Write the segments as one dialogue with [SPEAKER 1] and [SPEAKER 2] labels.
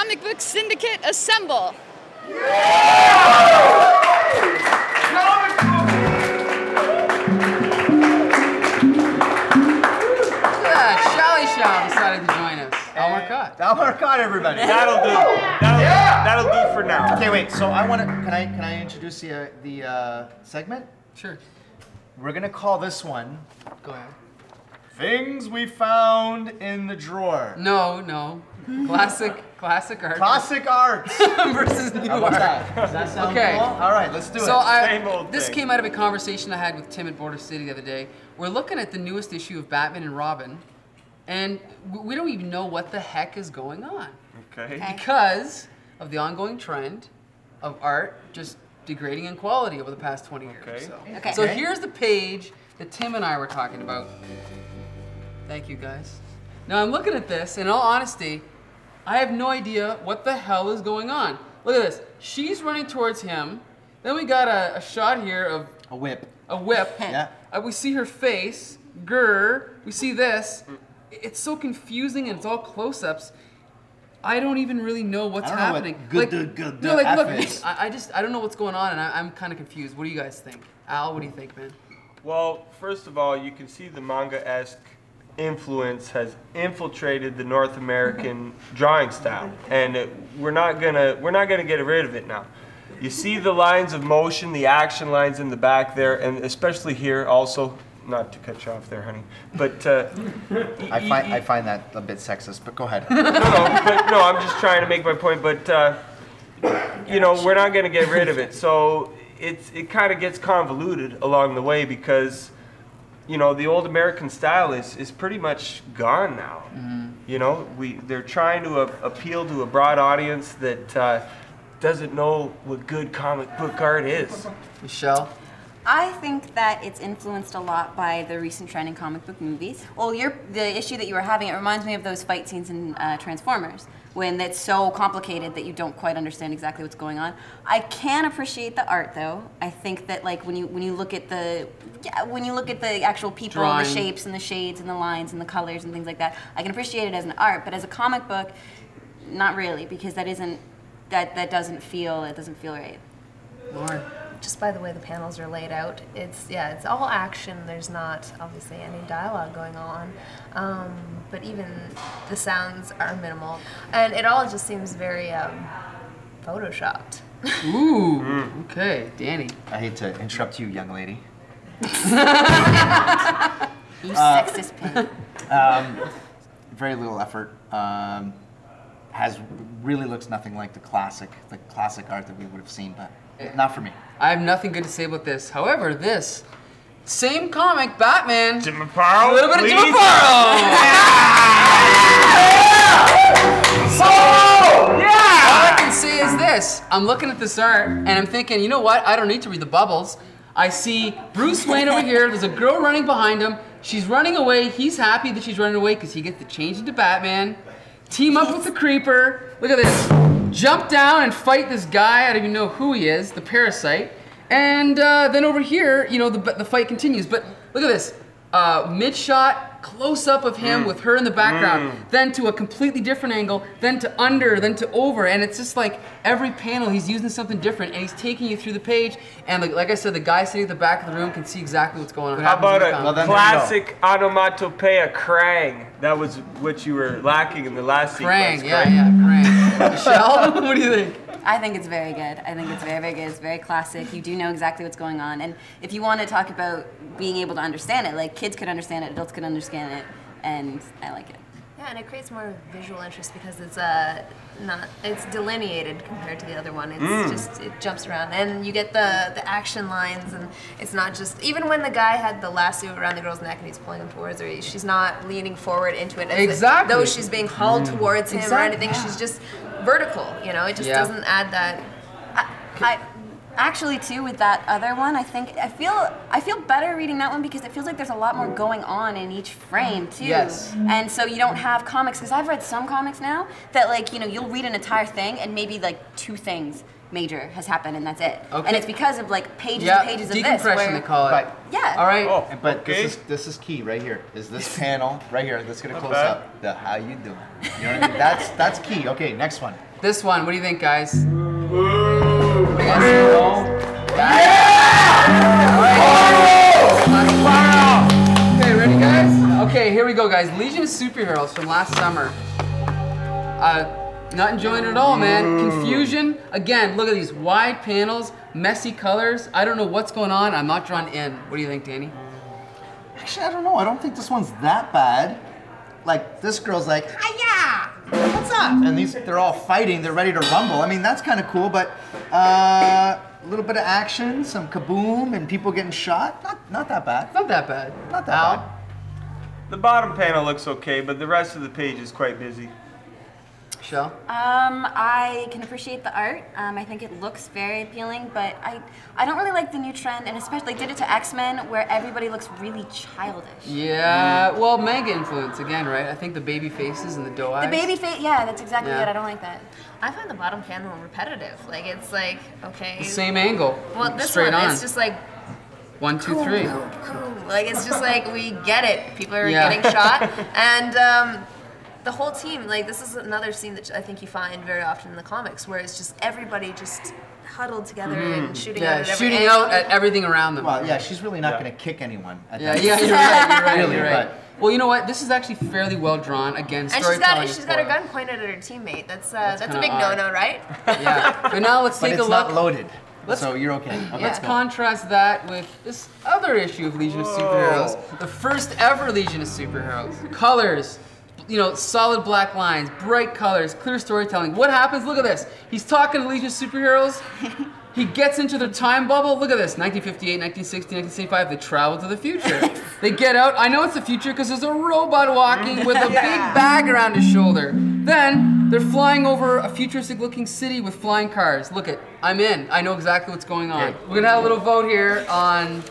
[SPEAKER 1] Comic Book Syndicate assemble.
[SPEAKER 2] Decided to join us.
[SPEAKER 3] Almarcot, everybody.
[SPEAKER 4] That'll do. That'll do for now.
[SPEAKER 3] Okay, wait. So I want to. Can I introduce the segment?
[SPEAKER 2] Sure.
[SPEAKER 3] We're gonna call this one.
[SPEAKER 2] Go ahead.
[SPEAKER 3] Things we found in the drawer.
[SPEAKER 2] No. Classic art.
[SPEAKER 3] Classic arts
[SPEAKER 2] versus new
[SPEAKER 3] art. Does that sound
[SPEAKER 2] okay.
[SPEAKER 3] cool? All right, let's do it.
[SPEAKER 2] So this came out of a conversation I had with Tim at Border City the other day. We're looking at the newest issue of Batman and Robin. And we don't even know what the heck is going on.
[SPEAKER 4] Okay.
[SPEAKER 2] Because of the ongoing trend of art just degrading in quality over the past 20 years.
[SPEAKER 4] Okay.
[SPEAKER 2] So. So here's the page that Tim and I were talking about. Thank you, guys. Now I'm looking at this, and in all honesty, I have no idea what the hell is going on. Look at this. She's running towards him. Then we got a shot here of
[SPEAKER 3] a whip.
[SPEAKER 2] A whip.
[SPEAKER 3] Yeah.
[SPEAKER 2] We see her face. Grr. We see this. It's so confusing and it's all close-ups. I don't even really know what's happening.
[SPEAKER 3] Look,
[SPEAKER 2] I don't know what's going on, and I'm kind of confused. What do you guys think? Al, what do you think, man?
[SPEAKER 4] Well, first of all, you can see the manga-esque influence has infiltrated the North American drawing style, and we're not gonna get rid of it now. You see the lines of motion, the action lines in the back there, and especially here also. Not to cut you off there, honey, but
[SPEAKER 3] I find that a bit sexist. But go ahead.
[SPEAKER 4] No, I'm just trying to make my point. But you know, we're not going to get rid of it. So it kind of gets convoluted along the way because you know the old American style is pretty much gone now. Mm-hmm. You know, they're trying to appeal to a broad audience that doesn't know what good comic book art is.
[SPEAKER 2] Michelle.
[SPEAKER 5] I think that it's influenced a lot by the recent trend in comic book movies. Well, the issue that you were having, it reminds me of those fight scenes in Transformers, when it's so complicated that you don't quite understand exactly what's going on. I can appreciate the art, though. I think that like when you look at the actual people, and the shapes and the shades and the lines and the colors and things like that, I can appreciate it as an art. But as a comic book, not really, because that doesn't feel right.
[SPEAKER 2] Lauren.
[SPEAKER 6] Just by the way the panels are laid out, it's all action. There's not obviously any dialogue going on, but even the sounds are minimal, and it all just seems very photoshopped.
[SPEAKER 2] Ooh, okay, Danny.
[SPEAKER 3] I hate to interrupt you, young lady.
[SPEAKER 5] You sexist pig.
[SPEAKER 3] Very little effort. Really looks nothing like the classic art that we would have seen, but not for me.
[SPEAKER 2] I have nothing good to say about this. However, this same comic, Batman.
[SPEAKER 4] Jim Aparo,
[SPEAKER 2] a little bit of Jim Aparo. Yeah! All I can say is this. I'm looking at this art, and I'm thinking, you know what? I don't need to read the bubbles. I see Bruce Wayne over here. There's a girl running behind him. She's running away. He's happy that she's running away because he gets to change into Batman. Team up with the Creeper. Look at this. Jump down and fight this guy. I don't even know who he is, the Parasite. And then over here, you know, the fight continues. But look at this. Mid-shot, close-up of him with her in the background. Then to a completely different angle. Then to under, then to over. And it's just like every panel, he's using something different. And he's taking you through the page. And like I said, the guy sitting at the back of the room can see exactly what's going on.
[SPEAKER 4] How about a classic onomatopoeia, Krang? That was what you were lacking in the last sequence.
[SPEAKER 2] Krang, yeah, Krang. Michelle, what do you think?
[SPEAKER 5] I think it's very good. I think it's very, very good. It's very classic. You do know exactly what's going on. And if you want to talk about being able to understand it, like kids could understand it, adults could understand it, and I like it.
[SPEAKER 6] Yeah, and it creates more visual interest because it's it's delineated compared to the other one. It's just, it jumps around, and you get the action lines, and it's not just, even when the guy had the lasso around the girl's neck and he's pulling him towards her, she's not leaning forward into it as though she's being hauled towards him or anything. She's just vertical, you know. It just doesn't add that.
[SPEAKER 5] Actually, too, with that other one, I feel better reading that one because it feels like there's a lot more going on in each frame, too.
[SPEAKER 2] Yes.
[SPEAKER 5] And so you don't have comics, because I've read some comics now that, like, you know, you'll read an entire thing and maybe, like, 2 things major has happened and that's it. Okay. And it's because of, like, pages and pages of this.
[SPEAKER 2] Decompression, they call it.
[SPEAKER 5] Yeah.
[SPEAKER 2] All right.
[SPEAKER 3] Oh, but this is key right here. Is this panel right here? Let's get a close up. How you doing? You know what I mean? That's key. Okay, next one.
[SPEAKER 2] This one, what do you think, guys? What do you guys think? Yeah. Okay, ready, guys? Okay, here we go, guys. Legion of Superheroes from last summer. Not enjoying it at all, man. Confusion. Again, look at these wide panels, messy colors. I don't know what's going on. I'm not drawn in. What do you think, Danny?
[SPEAKER 3] Actually, I don't know. I don't think this one's that bad. Like, this girl's like, hiya! What's up? And they're all fighting. They're ready to rumble. I mean, that's kind of cool, but a little bit of action, some kaboom, and people getting shot. Not that bad.
[SPEAKER 2] Not that bad.
[SPEAKER 3] Not that bad.
[SPEAKER 4] The bottom panel looks okay, but the rest of the page is quite busy.
[SPEAKER 2] Shell?
[SPEAKER 5] I can appreciate the art. I think it looks very appealing, but I don't really like the new trend, and especially they did it to X-Men where everybody looks really childish.
[SPEAKER 2] Yeah, well, manga influence again, right? I think the baby faces and the doe eyes.
[SPEAKER 5] The baby face, yeah, that's exactly
[SPEAKER 2] Yeah.
[SPEAKER 5] it. I don't like that.
[SPEAKER 6] I find the bottom panel repetitive. Like it's like okay.
[SPEAKER 2] The same angle.
[SPEAKER 6] Well, this
[SPEAKER 2] straight
[SPEAKER 6] one,
[SPEAKER 2] on.
[SPEAKER 6] it's just like
[SPEAKER 2] 1, 2, 3.
[SPEAKER 6] cool. Like it's just like we get it. People are
[SPEAKER 2] Yeah.
[SPEAKER 6] getting shot, and the whole team. Like this is another scene that I think you find very often in the comics, where it's just everybody just huddled together and shooting out at every
[SPEAKER 2] shooting
[SPEAKER 6] angle.
[SPEAKER 2] out at everything around them.
[SPEAKER 3] Well, yeah, she's really not going to kick anyone. At
[SPEAKER 2] Yeah,
[SPEAKER 3] that
[SPEAKER 2] yeah,
[SPEAKER 3] point.
[SPEAKER 2] you're right.
[SPEAKER 3] Really,
[SPEAKER 2] You're right.
[SPEAKER 3] but-
[SPEAKER 2] Well, you know what? This is actually fairly well drawn. Again,
[SPEAKER 6] And
[SPEAKER 2] storytelling.
[SPEAKER 6] she's got her gun pointed at her teammate. That's a
[SPEAKER 2] kinda
[SPEAKER 6] big
[SPEAKER 2] odd.
[SPEAKER 6] no-no, right?
[SPEAKER 2] Yeah. But now let's
[SPEAKER 3] But
[SPEAKER 2] take
[SPEAKER 3] it's
[SPEAKER 2] a look.
[SPEAKER 3] not loaded,
[SPEAKER 2] Let's-
[SPEAKER 3] so you're okay. Okay,
[SPEAKER 2] Let's
[SPEAKER 3] go.
[SPEAKER 2] contrast that with this other issue of Legion of Superheroes. The first ever Legion of Superheroes. Colors, you know, solid black lines, bright colors, clear storytelling. What happens? Look at this. He's talking to Legion of Superheroes. He gets into their time bubble. Look at this. 1958, 1960, 1975. They travel to the future. They get out. I know it's the future because there's a robot walking with a big bag around his shoulder. Then they're flying over a futuristic looking city with flying cars. Look it. I'm in. I know exactly what's going on.
[SPEAKER 3] Okay.
[SPEAKER 2] We're going to have a little vote here on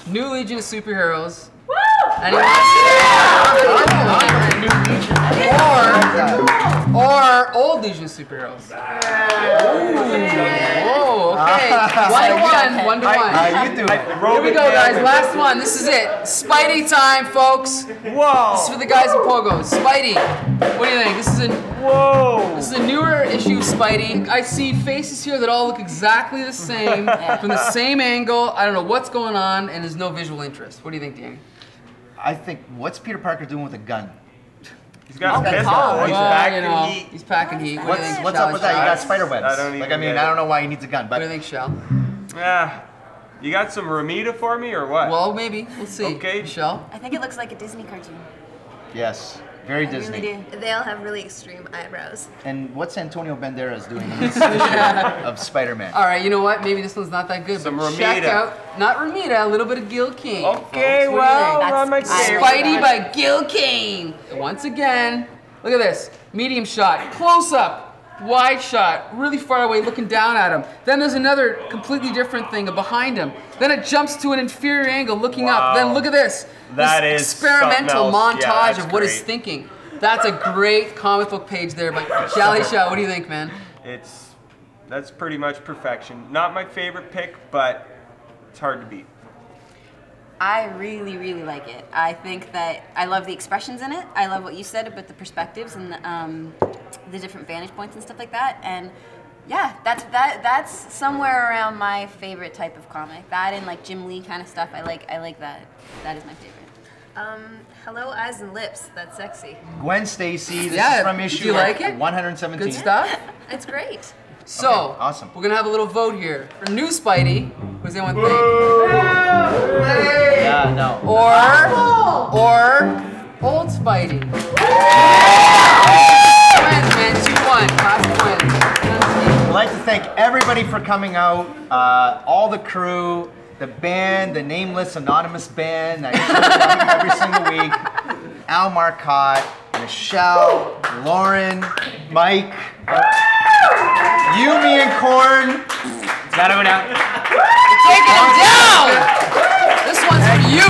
[SPEAKER 2] New Legion of Superheroes. Anyone? Or Old Legion of Superheroes. Whoa, okay. 1 to 1.
[SPEAKER 3] You do it.
[SPEAKER 2] Here we go, guys. Last one. This is it. Spidey time, folks.
[SPEAKER 4] Whoa!
[SPEAKER 2] This is for the guys in Pogos. Spidey. What do you think? This is a newer issue of Spidey. I see faces here that all look exactly the same, from the same angle. I don't know what's going on, and there's no visual interest. What do you think, Danny?
[SPEAKER 3] I think, what's Peter Parker doing with a gun?
[SPEAKER 4] He's got a pistol.
[SPEAKER 5] call.
[SPEAKER 4] He's
[SPEAKER 2] Well,
[SPEAKER 4] back
[SPEAKER 2] you
[SPEAKER 4] in
[SPEAKER 2] know,
[SPEAKER 4] heat.
[SPEAKER 2] he's packing heat. What do you think,
[SPEAKER 3] What's
[SPEAKER 2] Shall
[SPEAKER 3] up with
[SPEAKER 2] and
[SPEAKER 3] that? You
[SPEAKER 2] Shall?
[SPEAKER 3] got spider webs.
[SPEAKER 4] I don't even
[SPEAKER 3] Like, I mean,
[SPEAKER 4] get
[SPEAKER 3] I
[SPEAKER 4] it.
[SPEAKER 3] don't know why he needs a gun,
[SPEAKER 2] What do you
[SPEAKER 3] but
[SPEAKER 2] think, Shell?
[SPEAKER 4] Yeah. You got some Ramita for me or what?
[SPEAKER 2] Well, maybe. We'll see.
[SPEAKER 4] Okay.
[SPEAKER 2] Michelle?
[SPEAKER 5] I think it looks like a Disney cartoon.
[SPEAKER 3] yes, very
[SPEAKER 5] I
[SPEAKER 3] Disney.
[SPEAKER 5] really do.
[SPEAKER 6] They all have really extreme eyebrows.
[SPEAKER 3] And what's Antonio Banderas doing in this issue of Spider-Man?
[SPEAKER 2] All right, you know what? Maybe this one's not that good.
[SPEAKER 4] Some
[SPEAKER 2] but check
[SPEAKER 4] Ramita.
[SPEAKER 2] out, not Ramita, a little bit of Gil Kane.
[SPEAKER 4] Okay,
[SPEAKER 2] folks. What do you
[SPEAKER 4] well,
[SPEAKER 2] think?
[SPEAKER 4] not my
[SPEAKER 5] That's-
[SPEAKER 4] favorite.
[SPEAKER 2] Spidey by Gil Kane. Once again, look at this. Medium shot, close up, wide shot, really far away, looking down at him. Then there's another completely different thing behind him. Then it jumps to an inferior angle, looking up. Then look at this.
[SPEAKER 4] That
[SPEAKER 2] this
[SPEAKER 4] is
[SPEAKER 2] experimental
[SPEAKER 4] something else. Yeah,
[SPEAKER 2] montage
[SPEAKER 4] that's
[SPEAKER 2] of what he's
[SPEAKER 4] great.
[SPEAKER 2] thinking. That's a great comic book page there by Shally Shaw. What do you think, man?
[SPEAKER 4] That's pretty much perfection. Not my favorite pick, but it's hard to beat.
[SPEAKER 5] I really, really like it. I think that I love the expressions in it. I love what you said about the perspectives and the different vantage points and stuff like that. And yeah, that's somewhere around my favorite type of comic. That and like Jim Lee kind of stuff. I like that. That is my favorite.
[SPEAKER 6] Hello, eyes and lips. That's sexy.
[SPEAKER 3] Gwen Stacy, this
[SPEAKER 2] Yeah,
[SPEAKER 3] is from
[SPEAKER 2] do
[SPEAKER 3] issue
[SPEAKER 2] you like it?
[SPEAKER 3] 117.
[SPEAKER 2] Good stuff?
[SPEAKER 6] It's great.
[SPEAKER 2] So,
[SPEAKER 3] Okay, awesome.
[SPEAKER 2] we're gonna have a little vote here. For new Spidey, what does anyone think?
[SPEAKER 3] Yeah, no.
[SPEAKER 2] Or old Spidey? Twins, man, 2-1, classic wins.
[SPEAKER 3] I'd like to thank everybody for coming out, all the crew, the band, the nameless anonymous band that comes every single week, Al Marcotte, Michelle, Lauren, Mike, Yumi and Korn. It's gotta go down.
[SPEAKER 2] Taking it down! This one's for you.